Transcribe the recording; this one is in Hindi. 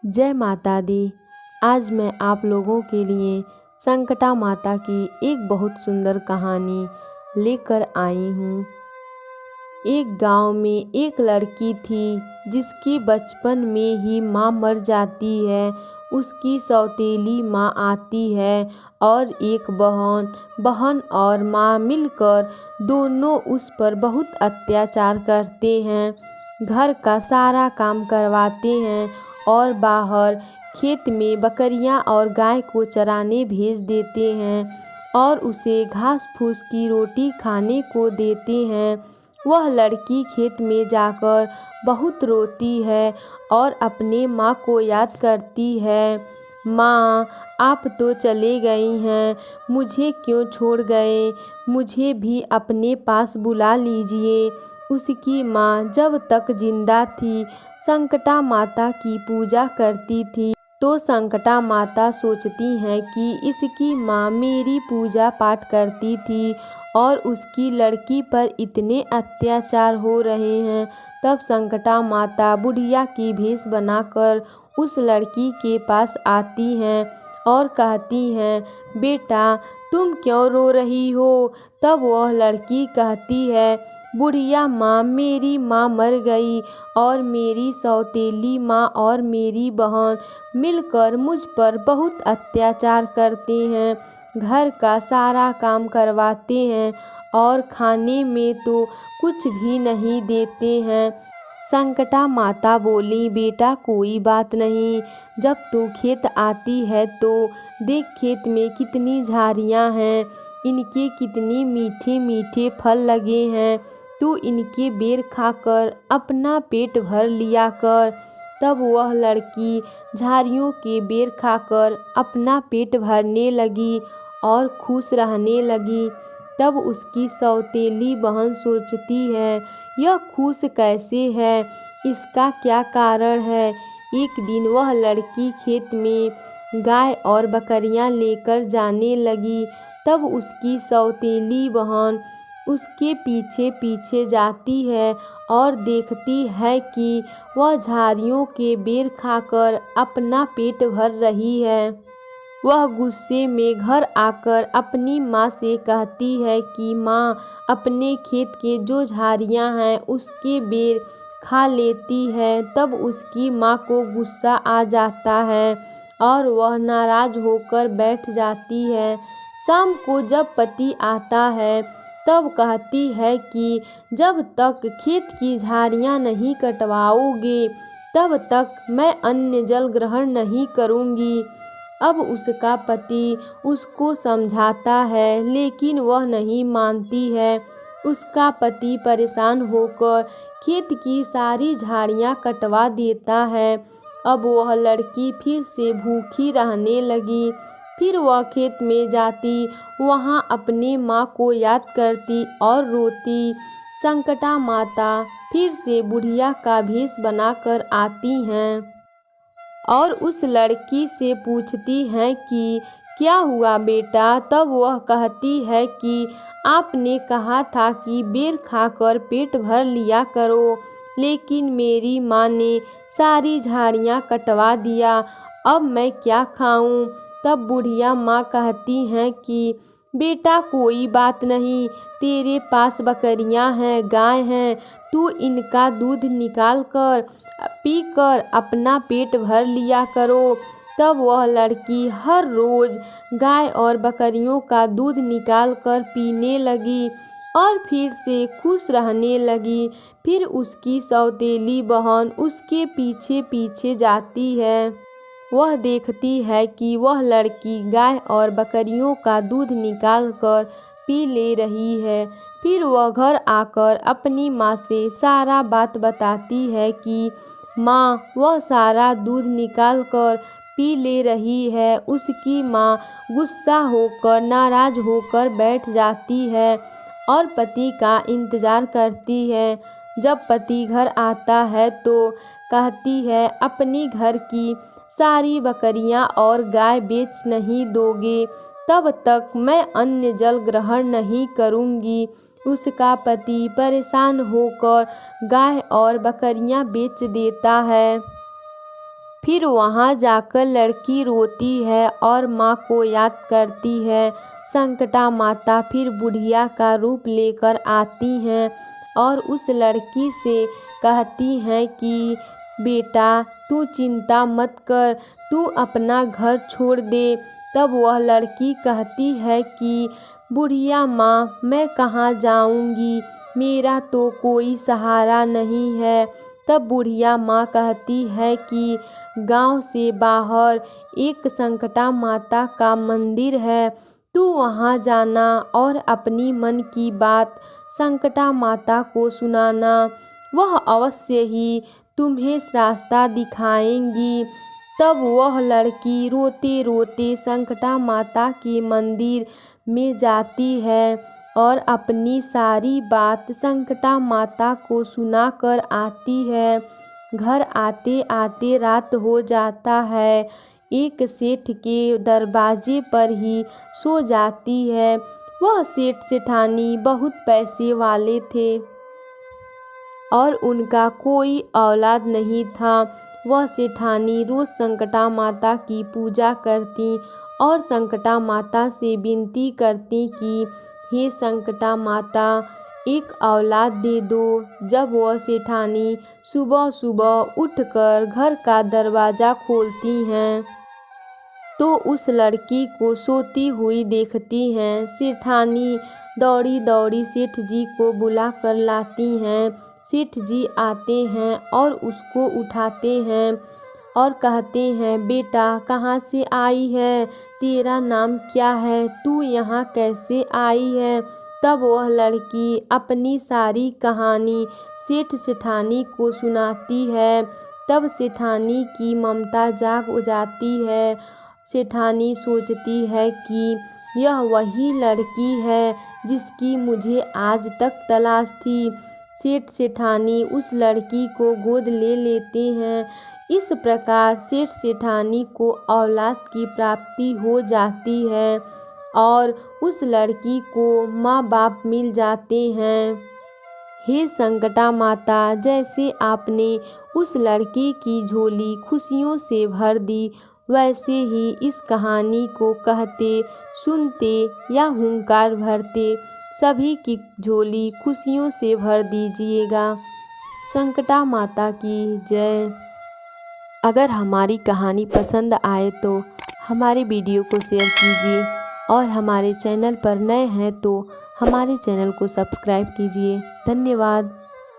जय माता दी। आज मैं आप लोगों के लिए संकटा माता की एक बहुत सुंदर कहानी लेकर आई हूँ। एक गांव में एक लड़की थी जिसकी बचपन में ही माँ मर जाती है। उसकी सौतेली माँ आती है और एक बहन और माँ मिलकर दोनों उस पर बहुत अत्याचार करते हैं। घर का सारा काम करवाते हैं और बाहर खेत में बकरियां और गाय को चराने भेज देते हैं और उसे घास फूस की रोटी खाने को देते हैं। वह लड़की खेत में जाकर बहुत रोती है और अपने माँ को याद करती है। माँ, आप तो चले गई हैं, मुझे क्यों छोड़ गए? मुझे भी अपने पास बुला लीजिए। उसकी माँ जब तक जिंदा थी संकटा माता की पूजा करती थी। तो संकटा माता सोचती हैं कि इसकी माँ मेरी पूजा पाठ करती थी और उसकी लड़की पर इतने अत्याचार हो रहे हैं। तब संकटा माता बुढ़िया की भेष बनाकर उस लड़की के पास आती हैं और कहती हैं, बेटा तुम क्यों रो रही हो? तब वह लड़की कहती है, बुढ़िया माँ, मेरी माँ मर गई और मेरी सौतेली माँ और मेरी बहन मिलकर मुझ पर बहुत अत्याचार करते हैं। घर का सारा काम करवाते हैं और खाने में तो कुछ भी नहीं देते हैं। संकटा माता बोली, बेटा कोई बात नहीं, जब तू खेत आती है तो देख खेत में कितनी झाड़ियाँ हैं, इनके कितने मीठे मीठे फल लगे हैं, तू इनके बेर खाकर अपना पेट भर लिया कर। तब वह लड़की झाड़ियों के बेर खाकर अपना पेट भरने लगी और खुश रहने लगी। तब उसकी सौतेली बहन सोचती है, यह खुश कैसे है? इसका क्या कारण है? एक दिन वह लड़की खेत में गाय और बकरियां लेकर जाने लगी। तब उसकी सौतेली बहन उसके पीछे पीछे जाती है और देखती है कि वह झाड़ियों के बेर खाकर अपना पेट भर रही है। वह गुस्से में घर आकर अपनी माँ से कहती है कि माँ, अपने खेत के जो झाड़ियाँ हैं उसके बेर खा लेती है। तब उसकी माँ को गुस्सा आ जाता है और वह नाराज होकर बैठ जाती है। शाम को जब पति आता है तब कहती है कि जब तक खेत की झाड़ियाँ नहीं कटवाओगे तब तक मैं अन्न जल ग्रहण नहीं करूँगी। अब उसका पति उसको समझाता है लेकिन वह नहीं मानती है। उसका पति परेशान होकर खेत की सारी झाड़ियाँ कटवा देता है। अब वह लड़की फिर से भूखी रहने लगी। फिर वह खेत में जाती, वहाँ अपने माँ को याद करती और रोती। संकटा माता फिर से बुढ़िया का भेष बनाकर आती हैं और उस लड़की से पूछती हैं कि क्या हुआ बेटा? तब वह कहती है कि आपने कहा था कि बेर खाकर पेट भर लिया करो, लेकिन मेरी माँ ने सारी झाड़ियाँ कटवा दिया, अब मैं क्या खाऊं? तब बुढ़िया माँ कहती हैं कि बेटा कोई बात नहीं, तेरे पास बकरियां हैं, गाय हैं, तू इनका दूध निकाल कर पीकर अपना पेट भर लिया करो। तब वह लड़की हर रोज गाय और बकरियों का दूध निकाल कर पीने लगी और फिर से खुश रहने लगी। फिर उसकी सौतेली बहन उसके पीछे पीछे जाती है। वह देखती है कि वह लड़की गाय और बकरियों का दूध निकाल कर पी ले रही है। फिर वह घर आकर अपनी माँ से सारा बात बताती है कि माँ, वह सारा दूध निकाल कर पी ले रही है। उसकी माँ गुस्सा होकर नाराज होकर बैठ जाती है और पति का इंतज़ार करती है। जब पति घर आता है तो कहती है, अपनी घर की सारी बकरियां और गाय बेच नहीं दोगे तब तक मैं अन्न जल ग्रहण नहीं करूंगी। उसका पति परेशान होकर गाय और बकरियां बेच देता है। फिर वहाँ जाकर लड़की रोती है और माँ को याद करती है। संकटा माता फिर बुढ़िया का रूप लेकर आती हैं और उस लड़की से कहती हैं कि बेटा तू चिंता मत कर, तू अपना घर छोड़ दे। तब वह लड़की कहती है कि बुढ़िया माँ, मैं कहाँ जाऊँगी, मेरा तो कोई सहारा नहीं है। तब बुढ़िया माँ कहती है कि गांव से बाहर एक संकटा माता का मंदिर है, तू वहां जाना और अपनी मन की बात संकटा माता को सुनाना, वह अवश्य ही तुम्हें रास्ता दिखाएंगी। तब वह लड़की रोते रोते संकटा माता के मंदिर में जाती है और अपनी सारी बात संकटा माता को सुनाकर आती है। घर आते आते रात हो जाता है। एक सेठ के दरवाजे पर ही सो जाती है। वह सेठ सेठानी बहुत पैसे वाले थे और उनका कोई औलाद नहीं था। वह सेठानी रोज संकटा माता की पूजा करती और संकटा माता से विनती करती कि हे संकटा माता, एक औलाद दे दो। जब वह सेठानी सुबह सुबह उठकर घर का दरवाज़ा खोलती हैं तो उस लड़की को सोती हुई देखती हैं। सेठानी दौड़ी दौड़ी सेठ जी को बुला कर लाती हैं। सेठ जी आते हैं और उसको उठाते हैं और कहते हैं, बेटा कहाँ से आई है, तेरा नाम क्या है, तू यहाँ कैसे आई है। तब वह लड़की अपनी सारी कहानी सेठ सेठानी को सुनाती है। तब सेठानी की ममता जाग जाती है। सेठानी सोचती है कि यह वही लड़की है जिसकी मुझे आज तक तलाश थी। सेठ सेठानी उस लड़की को गोद ले लेते हैं। इस प्रकार सेठ सेठानी को औलाद की प्राप्ति हो जाती है और उस लड़की को माँ बाप मिल जाते हैं। हे संकटा माता, जैसे आपने उस लड़की की झोली खुशियों से भर दी, वैसे ही इस कहानी को कहते, सुनते या हुंकार भरते सभी की झोली खुशियों से भर दीजिएगा। संकटा माता की जय। अगर हमारी कहानी पसंद आए तो हमारे वीडियो को शेयर कीजिए और हमारे चैनल पर नए हैं तो हमारे चैनल को सब्सक्राइब कीजिए। धन्यवाद।